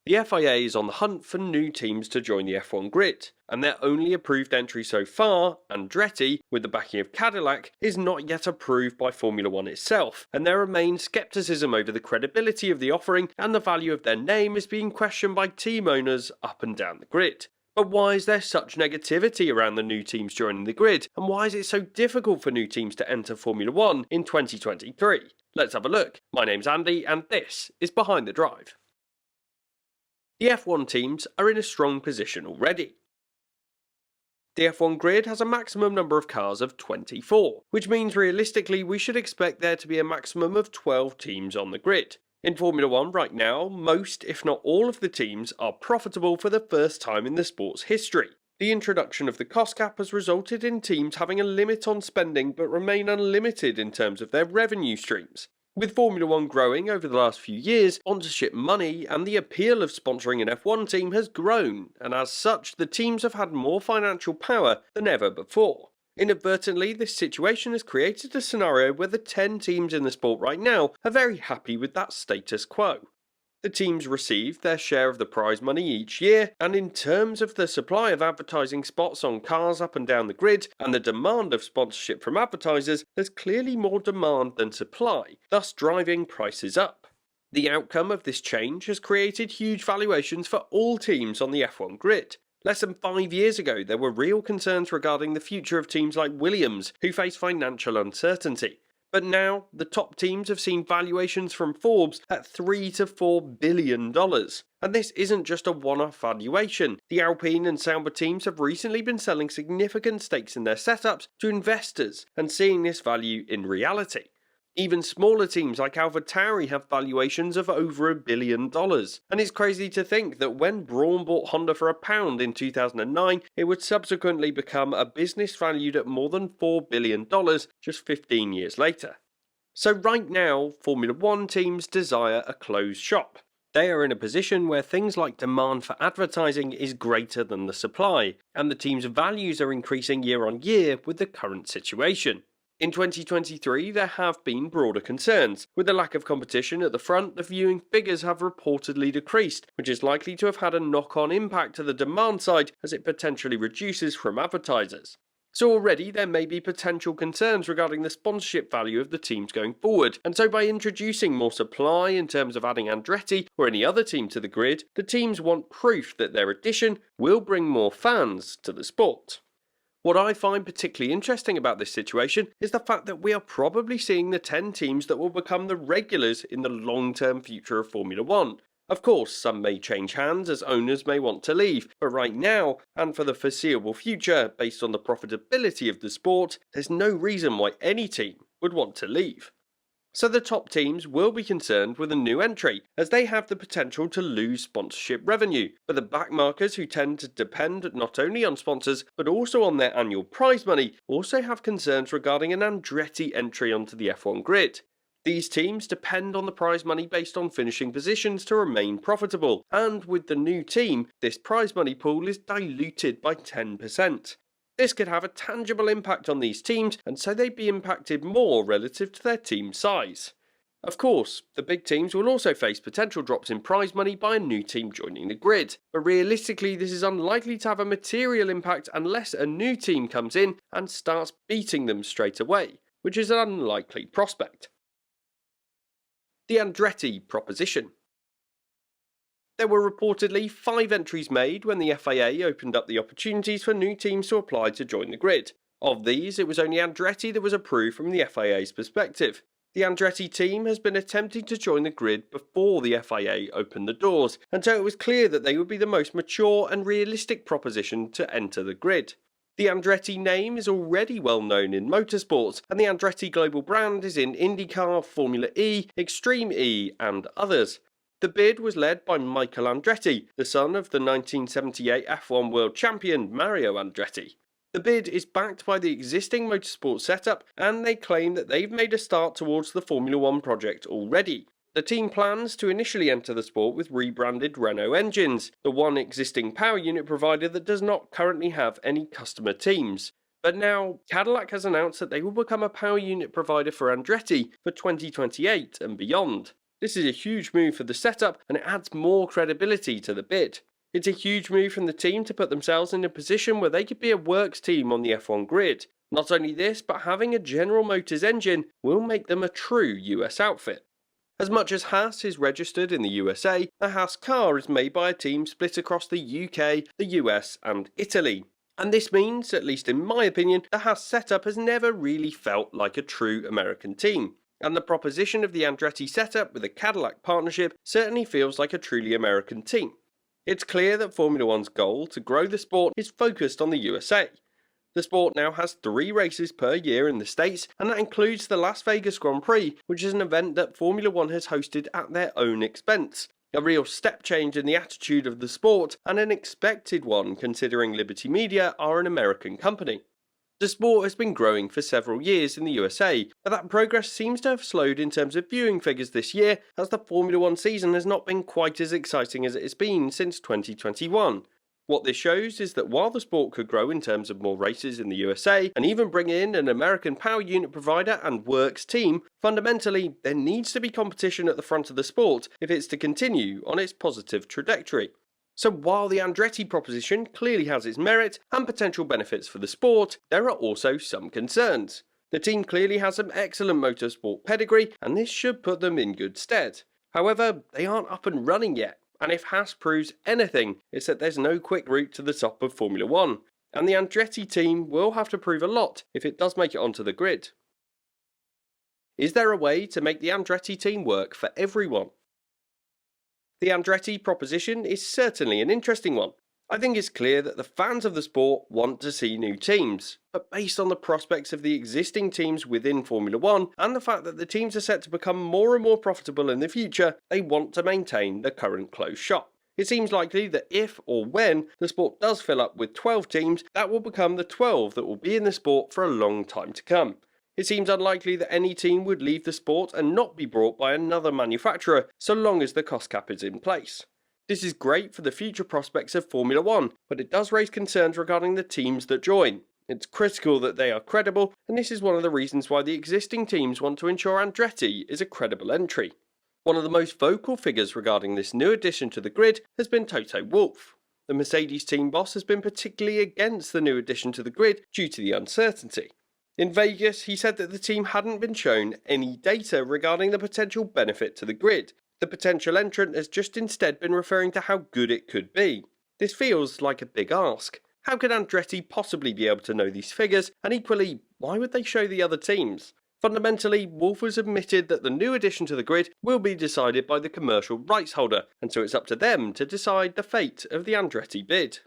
The FIA is on the hunt for new teams to join the F1 grid, and their only approved entry so far, Andretti, with the backing of Cadillac, is not yet approved by Formula One itself, and there remains scepticism over the credibility of the offering, and the value of their name is being questioned by team owners up and down the grid. But why is there such negativity around the new teams joining the grid, and why is it so difficult for new teams to enter Formula One in 2023? Let's have a look. My name's Andy, and this is Behind the Drive. The F1 teams are in a strong position already. The F1 grid has a maximum number of cars of 24, which means realistically we should expect there to be a maximum of 12 teams on the grid. In Formula 1 right now, most, if not all of the teams are profitable for the first time in the sport's history. The introduction of the cost cap has resulted in teams having a limit on spending but remain unlimited in terms of their revenue streams. With Formula 1 growing over the last few years, sponsorship money and the appeal of sponsoring an F1 team has grown, and as such, the teams have had more financial power than ever before. Inadvertently, this situation has created a scenario where the 10 teams in the sport right now are very happy with that status quo. The teams receive their share of the prize money each year, and in terms of the supply of advertising spots on cars up and down the grid, and the demand of sponsorship from advertisers, there's clearly more demand than supply, thus driving prices up. The outcome of this change has created huge valuations for all teams on the F1 grid. Less than 5 years ago, there were real concerns regarding the future of teams like Williams, who face financial uncertainty. But now, the top teams have seen valuations from Forbes at $3 to $4 billion. And this isn't just a one-off valuation. The Alpine and Sauber teams have recently been selling significant stakes in their setups to investors and seeing this value in reality. Even smaller teams like AlphaTauri have valuations of over $1 billion. And it's crazy to think that when Braun bought Honda for £1 in 2009, it would subsequently become a business valued at more than $4 billion just 15 years later. So right now, Formula One teams desire a closed shop. They are in a position where things like demand for advertising is greater than the supply, and the team's values are increasing year on year with the current situation. In 2023, there have been broader concerns. With the lack of competition at the front, the viewing figures have reportedly decreased, which is likely to have had a knock-on impact to the demand side as it potentially reduces from advertisers. So already there may be potential concerns regarding the sponsorship value of the teams going forward, and so by introducing more supply in terms of adding Andretti or any other team to the grid, the teams want proof that their addition will bring more fans to the sport. What I find particularly interesting about this situation is the fact that we are probably seeing the 10 teams that will become the regulars in the long-term future of Formula One. Of course, some may change hands as owners may want to leave, but right now, and for the foreseeable future, based on the profitability of the sport, there's no reason why any team would want to leave. So the top teams will be concerned with a new entry, as they have the potential to lose sponsorship revenue. But the backmarkers, who tend to depend not only on sponsors, but also on their annual prize money, also have concerns regarding an Andretti entry onto the F1 grid. These teams depend on the prize money based on finishing positions to remain profitable, and with the new team, this prize money pool is diluted by 10%. This could have a tangible impact on these teams, and so they'd be impacted more relative to their team size. Of course, the big teams will also face potential drops in prize money by a new team joining the grid, but realistically this is unlikely to have a material impact unless a new team comes in and starts beating them straight away, which is an unlikely prospect. The Andretti proposition. There were reportedly 5 entries made when the FIA opened up the opportunities for new teams to apply to join the grid. Of these, it was only Andretti that was approved from the FIA's perspective. The Andretti team has been attempting to join the grid before the FIA opened the doors, and so it was clear that they would be the most mature and realistic proposition to enter the grid. The Andretti name is already well known in motorsports, and the Andretti global brand is in IndyCar, Formula E, Extreme E, and others. The bid was led by Michael Andretti, the son of the 1978 F1 world champion Mario Andretti. The bid is backed by the existing motorsport setup, and they claim that they've made a start towards the Formula One project already. The team plans to initially enter the sport with rebranded Renault engines, the one existing power unit provider that does not currently have any customer teams. But now, Cadillac has announced that they will become a power unit provider for Andretti for 2028 and beyond. This is a huge move for the setup and it adds more credibility to the bid. It's a huge move from the team to put themselves in a position where they could be a works team on the F1 grid. Not only this, but having a General Motors engine will make them a true US outfit. As much as Haas is registered in the USA, the Haas car is made by a team split across the UK, the US and Italy. And this means, at least in my opinion, the Haas setup has never really felt like a true American team. And the proposition of the Andretti setup with a Cadillac partnership certainly feels like a truly American team. It's clear that Formula One's goal to grow the sport is focused on the USA. The sport now has 3 races per year in the States, and that includes the Las Vegas Grand Prix, which is an event that Formula One has hosted at their own expense. A real step change in the attitude of the sport, and an expected one considering Liberty Media are an American company. The sport has been growing for several years in the USA, but that progress seems to have slowed in terms of viewing figures this year, as the Formula One season has not been quite as exciting as it has been since 2021. What this shows is that while the sport could grow in terms of more races in the USA, and even bring in an American power unit provider and works team, fundamentally there needs to be competition at the front of the sport if it's to continue on its positive trajectory. So while the Andretti proposition clearly has its merit and potential benefits for the sport, there are also some concerns. The team clearly has some excellent motorsport pedigree, and this should put them in good stead. However, they aren't up and running yet. And if Haas proves anything, it's that there's no quick route to the top of Formula One, and the Andretti team will have to prove a lot if it does make it onto the grid. Is there a way to make the Andretti team work for everyone? The Andretti proposition is certainly an interesting one. I think it's clear that the fans of the sport want to see new teams, but based on the prospects of the existing teams within Formula One and the fact that the teams are set to become more and more profitable in the future, they want to maintain the current closed shop. It seems likely that if or when the sport does fill up with 12 teams, that will become the 12 that will be in the sport for a long time to come. It seems unlikely that any team would leave the sport and not be bought by another manufacturer, so long as the cost cap is in place. This is great for the future prospects of Formula One, but it does raise concerns regarding the teams that join. It's critical that they are credible, and this is one of the reasons why the existing teams want to ensure Andretti is a credible entry. One of the most vocal figures regarding this new addition to the grid has been Toto Wolff. The Mercedes team boss has been particularly against the new addition to the grid due to the uncertainty. In Vegas, he said that the team hadn't been shown any data regarding the potential benefit to the grid. The potential entrant has just instead been referring to how good it could be. This feels like a big ask. How could Andretti possibly be able to know these figures, and equally, why would they show the other teams? Fundamentally, Wolff has admitted that the new addition to the grid will be decided by the commercial rights holder, and so it's up to them to decide the fate of the Andretti bid.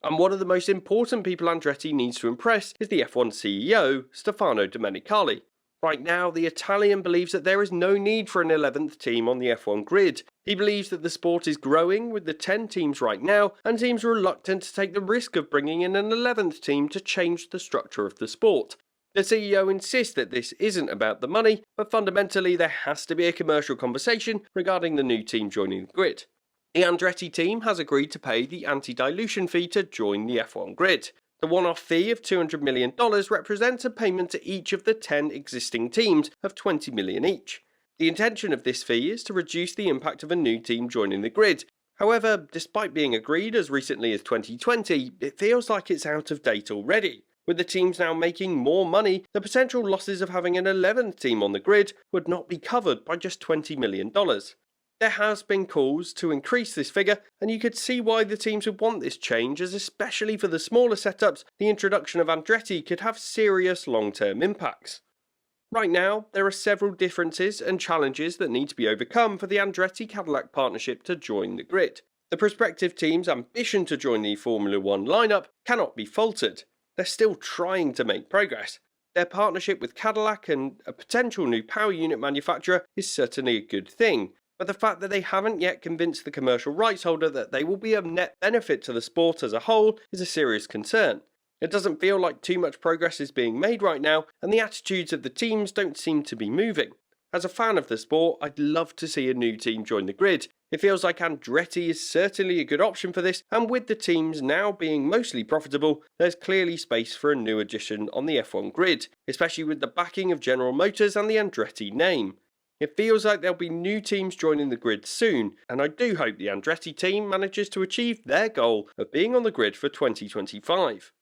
And one of the most important people Andretti needs to impress is the F1 CEO, Stefano Domenicali. Right now, the Italian believes that there is no need for an 11th team on the F1 grid. He believes that the sport is growing with the 10 teams right now, and teams are reluctant to take the risk of bringing in an 11th team to change the structure of the sport. The CEO insists that this isn't about the money, but fundamentally there has to be a commercial conversation regarding the new team joining the grid. The Andretti team has agreed to pay the anti-dilution fee to join the F1 grid. The one-off fee of $200 million represents a payment to each of the 10 existing teams of $20 million each. The intention of this fee is to reduce the impact of a new team joining the grid. However, despite being agreed as recently as 2020, it feels like it's out of date already. With the teams now making more money, the potential losses of having an 11th team on the grid would not be covered by just $20 million. There has been calls to increase this figure, and you could see why the teams would want this change, as especially for the smaller setups, the introduction of Andretti could have serious long-term impacts. Right now, there are several differences and challenges that need to be overcome for the Andretti Cadillac partnership to join the grid. The prospective team's ambition to join the Formula One lineup cannot be faltered. They're still trying to make progress. Their partnership with Cadillac and a potential new power unit manufacturer is certainly a good thing. But the fact that they haven't yet convinced the commercial rights holder that they will be of net benefit to the sport as a whole is a serious concern. It doesn't feel like too much progress is being made right now, and the attitudes of the teams don't seem to be moving. As a fan of the sport, I'd love to see a new team join the grid. It feels like Andretti is certainly a good option for this, and with the teams now being mostly profitable, there's clearly space for a new addition on the F1 grid, especially with the backing of General Motors and the Andretti name. It feels like there'll be new teams joining the grid soon, and I do hope the Andretti team manages to achieve their goal of being on the grid for 2025.